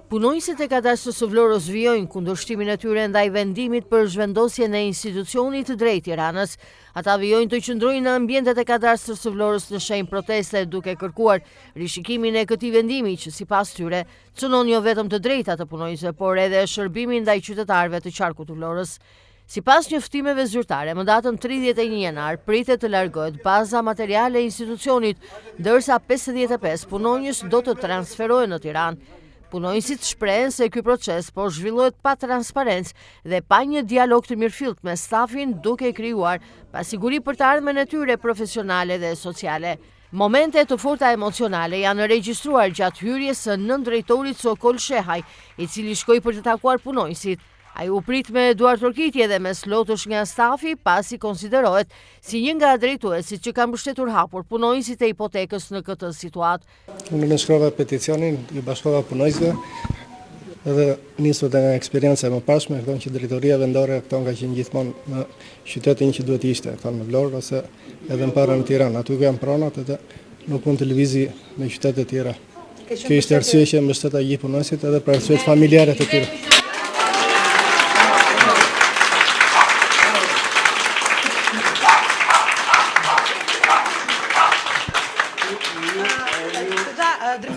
Punonjësit e kadastrës së Vlorës vijojnë kundërshtimin e tyre ndaj vendimit për zhvendosjen e institucionit të drejtë Tiranës. Ata vijojnë të qëndrojnë në ambientet e kadastrës së Vlorës në shenjë proteste duke kërkuar rishikimin e këtij vendimi që sipas tyre cënon jo vetëm të drejtat të punonjësve, por edhe shërbimin ndaj qytetarëve të qarkut të Vlorës. Sipas njoftimeve zyrtare, më datën 31 janar pritet të largohet baza materiale e institucionit, ndërsa 55 punonjës do të transferohen në Tiranë. Punonjësit shprehen se ky proces po zhvillohet pa transparencë dhe pa një dialog të mirëfillt me stafin, duke krijuar pasiguri për të ardhmen e tyre profesionale dhe sociale. Momente të forta emocionale janë regjistruar gjatë hyrjes së nëndrejtorit Sokol Shehaj, i cili shkoi për të takuar punonjësit. Ai u prit me duar trokitje dhe mes lotësh nga stafi, pasi konsiderohet si një nga drejtuesit që kanë mbështetur hapur punonjësit e hipotekës në këtë situatë. Unë nënshkrova peticionin, i bashkova punonjësve dhe nisur nga eksperjenca e mëparshme, thonë që drejtoria vendore këto nga qenë gjithmonë në qytetin që duhet ishte, thonë në Vlorë ose edhe më parë në Tiranë. Aty janë pronat edhe nuk mund të lëvizi në qytete të tjera. Kjo ishte arsye që mbështeta gjithë punonjësit edhe për arsyet familjare të tyre.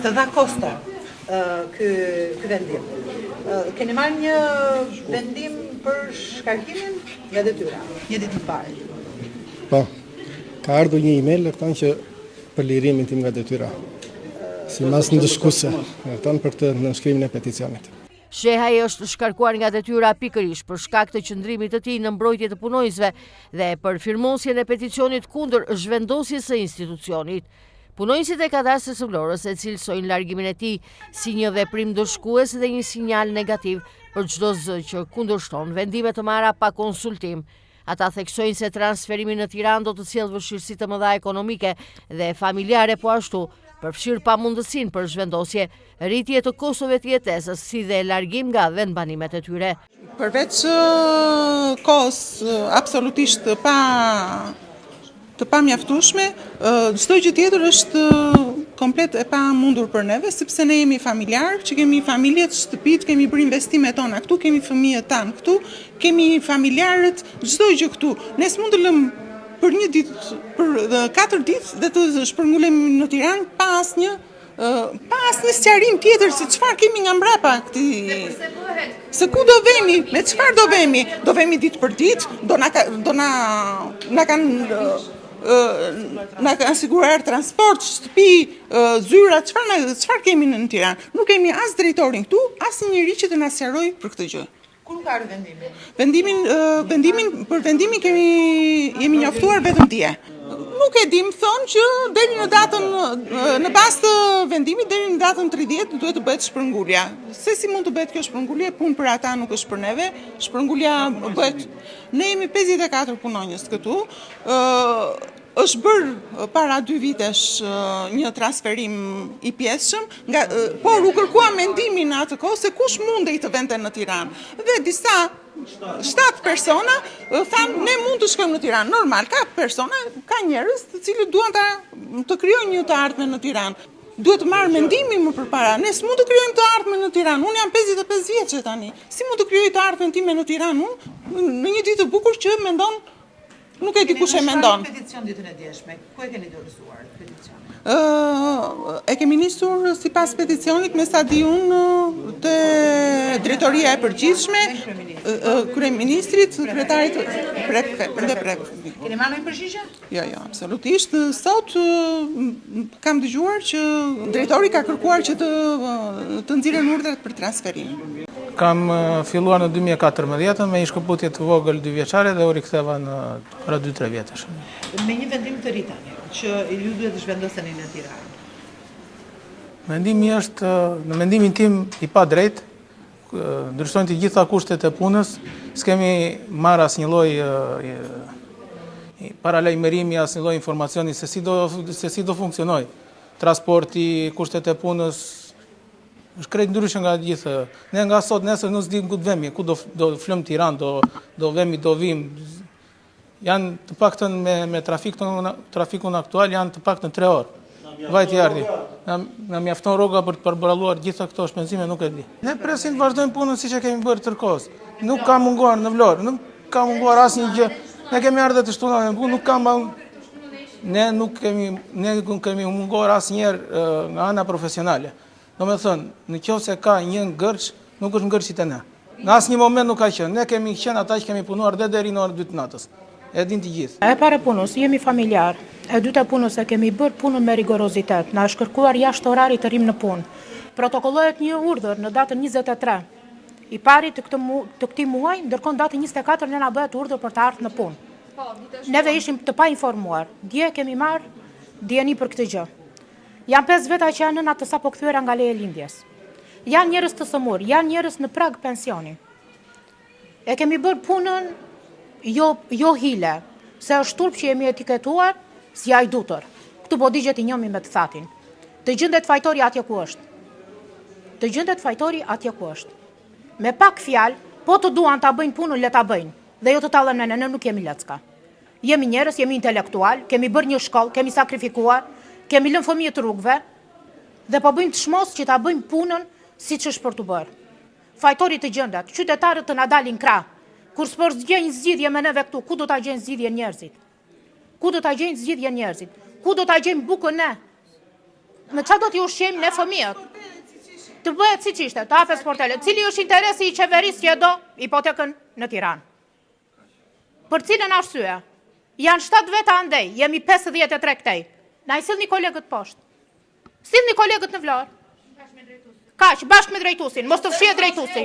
Të dha kosto ky vendim. Keni marrë një vendim për shkarkimin nga detyra, një ditë më parë. Po, ka ardhur një email thonë që për lirimin tim nga detyra. Si mas ndëshkuese, thonë për të nënshkrimin e peticionit. Shehaj është shkarkuar nga detyra pikërisht për shkak të qëndrimit të tij në mbrojtje të punonjësve dhe për firmosjen e peticionit kundër zhvendosjes së institucionit. Punonjësit e kadastrës së Vlorës e cilësojnë largimin e tij si një veprim dëshkues dhe një sinjal negativ për çdo zë që kundërshton vendime të marra pa konsultim. Ata theksojnë se transferimi në Tiranë do të sjellë vështirësi të mëdha ekonomike dhe familjare, po ashtu përfshir pamundësinë për zhvendosje, rritje të kostove të jetesës, si dhe largim nga vendbanimet e tyre. Përveç kohës absolutisht të pamjaftueshme, çdo gjë tjetër është komplet e pamundur për neve, sepse ne jemi familjar, që kemi familjet, shtëpit, kemi bërë investimet tona këtu, kemi fëmijët tanë këtu, kemi familjarët, çdo gjë këtu. Ne s'mund të lëm për një ditë, për 4 ditë dhe të shpërngulemi në Tiranë pa asnjë sqarim tjetër se çfarë kemi nga mbrapa këtij. Se ku do vemi, me çfarë do vemi? Do vemi ditë për ditë, na kanë siguruar transport, shtëpi, zyra, çfarë kemi në Tiranë? Nuk kemi as drejtorin këtu, as njëri që të na sqarojë për këtë gjë. Ku nuk ka vendimin? Për vendimin jemi njoftuar vetëm dje. Nuk e dim, thonë që deri në datën, në bazë të vendimit, deri në datën 30 duhet të bëhet shpërngulja. Se si mund të bëhet kjo shpërngulje, punë për ata nuk është për neve, shpërngulja bëhet. Ne jemi 54 punonjës këtu, është bërë para 2 vitesh një transferim i pjesshëm, por u kërkua mendimin në atë kohë se kush mundej të vente në Tiranë. Dhe disa 7 persona thanë ne mund të shkojmë në Tiranë. Normal, ka njerëz të cilët duan të krijojnë një të ardhmen në Tiranë. Duhet të marrë mendimin më përpara. Ne s'mund të krijojmë të ardhmen në Tiranë. Unë jam 55 vjeçë tani. Si mund të krijoj të ardhmen time në Tiranë? Në një ditë të bukur që mendon, nuk e di kush e mendon. Peticion ditën e djeshme. Ku e keni dorëzuar peticionin? E kemi nisur sipas peticionit me sa di unë te drejtoria e përgjithshme, kryeministrit, sekretarit dhe prefektit. Keni marrë një përgjigje? Jo, absolutisht. Sot kam dëgjuar që drejtori ka kërkuar që të nxirren urdhrat për transferim. Kam filluar në 2014 me një shkëputje të vogël 2 vjeçare dhe u riktheva në para 2-3 vjetësh. Me një vendim të ri tani, që ju duhet të zhvendoseni në Tiranë. Mendimi është, në mendimin tim, i pa drejt, ndryshojnë të gjitha kushtet e punës, s'kemi marrë asnjë lloj paralajmërimi, asnjë lloj informacioni se si do funksionoj. Transporti, kushtet e punës, është krejt ndryshe nga gjithë. Ne nga sot nesër nuk s'dim ku të vemi, ku do flëm Tiranë, do vemi, do vim. Janë të paktën me trafikun aktual, janë të paktën 3 orë. Vajti ardhi. Na mjafton rroga për të përballuar gjitha këto shpenzime, nuk e di. Ne presim të vazhdojmë punën siç e kemi bërë tërkohës. Nuk ka munguar në Vlorë, nuk ka munguar asnjë gjë. Ne kemi ardhur të shtunave në punë, ne nuk kemi munguar asnjëherë nga ana profesionale. Domethënë, nëse ka një ngërç, nuk është ngërçit e ne. Në asnjë moment nuk ka qenë. Ne kemi qenë ata që kemi punuar deri në orën 2 të natës. E din të gjithë. E para punës, jemi familjar. E dyta punës, e kemi bërë punën me rigorozitet. Na është kërkuar jashtë orarit të rim në punë. Protokollohet një urdhër në datën 23. I pari të këtij muaji, ndërkohë datën 24 ne na bëhet urdhër për të ardhur në punë. Neve ishim të pa informuar. Dje kemi marrë dieni për këtë gjë. Janë 5 veta që janë nëna të sapo kthyer nga leje lindjes. Janë njerëz të sëmur, janë njerëz në prag pensioni. E kemi bërë punën jo hile, se është turp që jemi etiketuar si ajdutor. Këtu po digjet i njomi me të thatin. Të gjendet fajtori atje ku është. Të gjendet fajtori atje ku është. Me pak fjalë, po të duan ta bëjnë punën, le ta bëjnë. Dhe jo të tallën me ne nuk jemi lecka. Jemi njerëz, jemi intelektual, kemi bërë një shkollë, kemi sakrifikuar, kemi lënë fëmijët rrugëve dhe po bëjmë të shmos që ta bëjmë punën siç është për të bërë. Fajtori të gjendet, qytetarët të na dalin krah. Kur s'për zgjejnë zgjidhje me neve këtu, ku do ta gjejnë zgjidhje njerëzit? Ku do ta gjejnë zgjidhje njerëzit? Ku do ta gjejnë bukën ne? Me çfarë do t'i ushqejmë ne fëmijët? Të bëhet siç ishte, të hapet sportele. Cili është interesi i qeverisë që e do hipotekën në Tiranë? Për cilën arsye? Janë 7 veta andej, jemi 53 këtej. Na i sillni kolegët poshtë. Sillni kolegët në Vlorë. Kaq, bashkë me drejtuesin, mos të fshihet drejtuesi.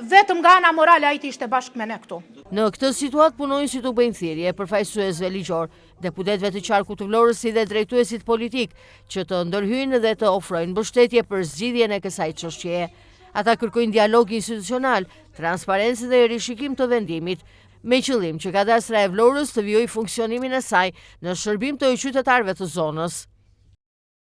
Vetëm nga ana morale ai ishte bashkë me ne këtu. Në këtë situatë punojnë si të bëjnë thirrje përfaqësuesve ligjor, deputetëve të qarkut të Vlorës si dhe drejtuesit politik që të ndërhyjnë dhe të ofrojnë mbështetje për zgjidhjen e kësaj çështjeje. Ata kërkojnë dialog institucional, transparencë dhe rishikim të vendimit, me qëllim që kadastra e Vlorës të vijojë funksionimin e saj në shërbim të qytetarëve të zonës.